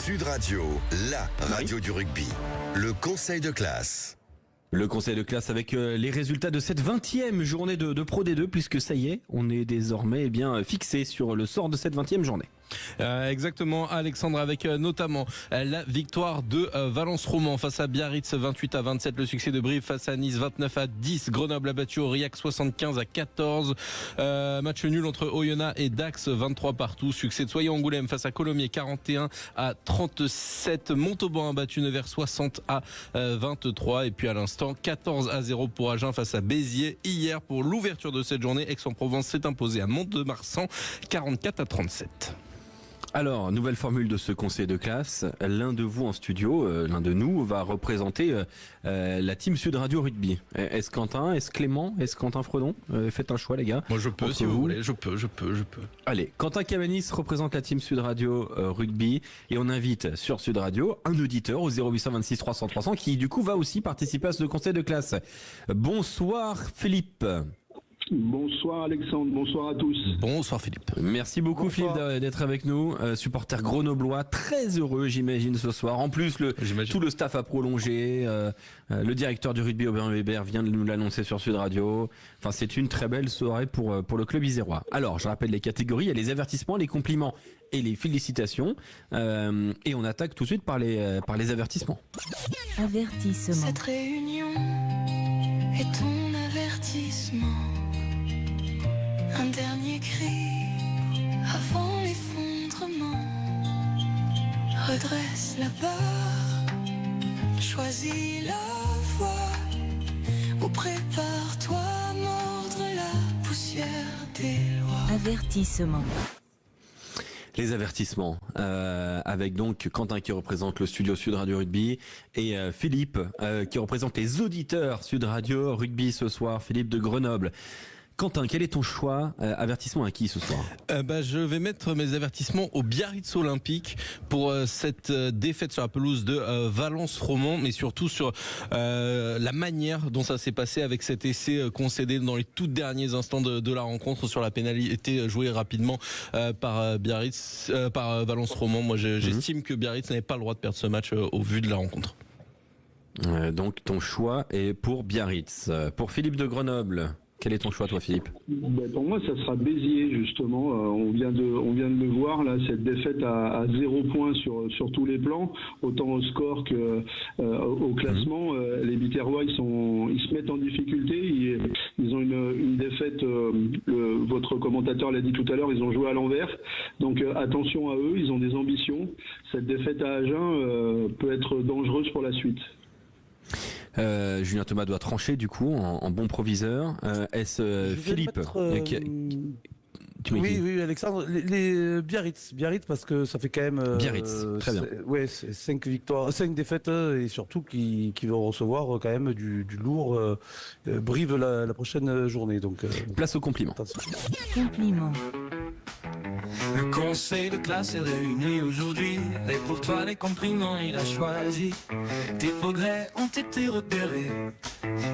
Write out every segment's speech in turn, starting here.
Sud Radio, la radio du rugby. Le conseil de classe. Le conseil de classe avec les résultats de cette 20e journée de Pro D2, puisque ça y est, on est désormais fixé sur le sort de cette 20e journée. Exactement, Alexandre, avec notamment la victoire de Valence Roman face à Biarritz 28-27, le succès de Brive face à Nice 29-10, Grenoble a battu Aurillac 75-14, match nul entre Oyonnax et Dax 23 partout, succès de Soyons-Angoulême face à Colomiers 41-37, Montauban a battu Nevers 60-23 et puis à l'instant 14-0 pour Agen face à Béziers. Hier, pour l'ouverture de cette journée, Aix-en-Provence s'est imposé à Mont-de-Marsan 44-37. Alors, nouvelle formule de ce conseil de classe. L'un de vous en studio, l'un de nous, va représenter la team Sud Radio Rugby. Est-ce Quentin, est-ce Clément, est-ce Quentin Fredon? Faites un choix, les gars. Moi, je peux, si vous voulez. Je peux. Allez, Quentin Cabanis représente la team Sud Radio Rugby et on invite sur Sud Radio un auditeur au 0826 300 300 qui, du coup, va aussi participer à ce conseil de classe. Bonsoir, Philippe. Bonsoir Alexandre, bonsoir à tous. Bonsoir Philippe. Merci beaucoup bonsoir. Philippe d'être avec nous, supporter grenoblois, très heureux j'imagine ce soir. En plus tout le staff a prolongé, le directeur du rugby Aubin Weber vient de nous l'annoncer sur Sud Radio. Enfin c'est une très belle soirée pour le club isérois. Alors je rappelle les catégories, il y a les avertissements, les compliments et les félicitations et on attaque tout de suite par les avertissements. Avertissement. Cette réunion est ton avertissement. Un dernier cri avant l'effondrement. Redresse la barre, choisis la voie, ou prépare-toi à mordre la poussière des lois. Avertissement. Les avertissements, avec donc Quentin qui représente le studio Sud Radio Rugby et Philippe qui représente les auditeurs Sud Radio Rugby ce soir, Philippe de Grenoble. Quentin, quel est ton choix? Avertissement à qui ce soir? Je vais mettre mes avertissements au Biarritz Olympique pour cette défaite sur la pelouse de Valence Roman, mais surtout sur la manière dont ça s'est passé avec cet essai concédé dans les tout derniers instants de la rencontre sur la pénalité jouée rapidement par Valence Roman. Moi, j'estime que Biarritz n'avait pas le droit de perdre ce match au vu de la rencontre. Donc ton choix est pour Biarritz. Pour Philippe de Grenoble. Quel est ton choix, toi, Philippe? Pour moi, ça sera Béziers, justement. On vient de le voir, là, cette défaite à 0 points sur tous les plans, autant au score qu'au classement. Les Biterrois, ils se mettent en difficulté. Ils ont une défaite, votre commentateur l'a dit tout à l'heure, ils ont joué à l'envers. Donc attention à eux, ils ont des ambitions. Cette défaite à Agen peut être dangereuse pour la suite. Julien Thomas doit trancher du coup en bon proviseur. Est-ce Philippe Oui, Alexandre. Les Biarritz parce que ça fait quand même. Biarritz, très bien. C'est 5 victoires, 5 défaites et surtout qui vont recevoir quand même du lourd Brive la prochaine journée. Donc place au compliment. Compliment. Le conseil de classe est réuni aujourd'hui. Et pour toi les compliments il a choisi. Tes progrès ont été repérés.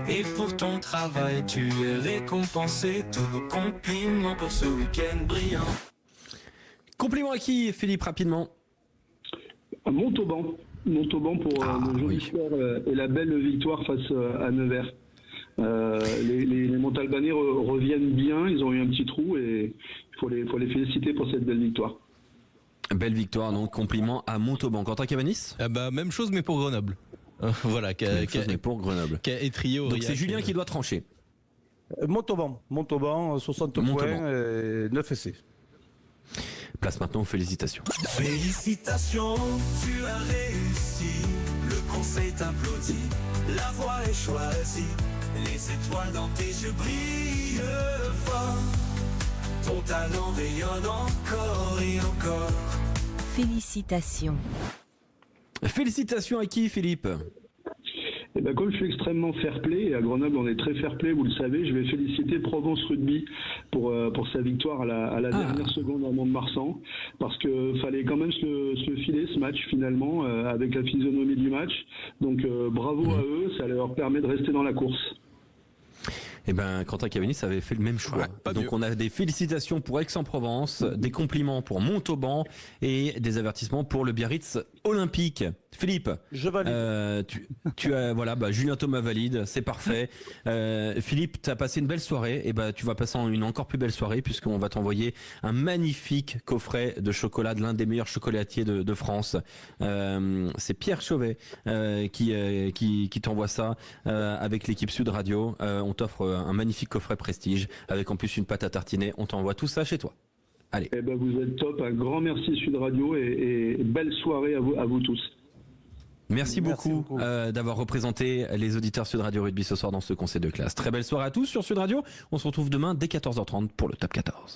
Et pour ton travail tu es récompensé. Tous nos compliments pour ce week-end brillant. Compliment à qui, Philippe, rapidement? À Montauban pour le joli score et la belle victoire face à Nevers. Les Montalbanais reviennent bien, ils ont eu un petit trou et il faut les féliciter pour cette belle victoire. Belle victoire, donc compliment à Montauban. Quentin Cabanis? Même chose mais pour Grenoble. Voilà, pour Grenoble. Qui a étrié Aurillac. Donc c'est Julien qui doit trancher. Montauban, 60 points et 9 essais. Place maintenant aux félicitations. Félicitations, tu as réussi. Le conseil t'applaudit. La voie est choisie. Les étoiles dans tes yeux brillent fort. Ton talent rayonne encore et encore. Félicitations. Félicitations à qui, Philippe? Comme je suis extrêmement fair-play, et à Grenoble on est très fair-play, vous le savez, je vais féliciter Provence Rugby pour sa victoire à la dernière seconde à Mont-de-Marsan, parce que fallait quand même se filer ce match finalement avec la physionomie du match. Donc bravo à eux, ça leur permet de rester dans la course. Eh ben, Quentin Cavani avait fait le même choix. Ouais, donc on a des félicitations pour Aix-en-Provence, des compliments pour Montauban et des avertissements pour le Biarritz Olympique. Philippe, je valide. Tu as Julien Thomas valide, c'est parfait. Philippe, tu as passé une belle soirée, et tu vas passer une encore plus belle soirée puisqu'on va t'envoyer un magnifique coffret de chocolat de l'un des meilleurs chocolatiers de France. C'est Pierre Chauvet qui t'envoie ça avec l'équipe Sud Radio. On t'offre un magnifique coffret Prestige avec en plus une pâte à tartiner. On t'envoie tout ça chez toi. Allez. Eh ben, vous êtes top. Un grand merci Sud Radio et belle soirée à vous tous. Merci beaucoup d'avoir représenté les auditeurs Sud Radio Rugby ce soir dans ce conseil de classe. Très belle soirée à tous sur Sud Radio. On se retrouve demain dès 14h30 pour le Top 14.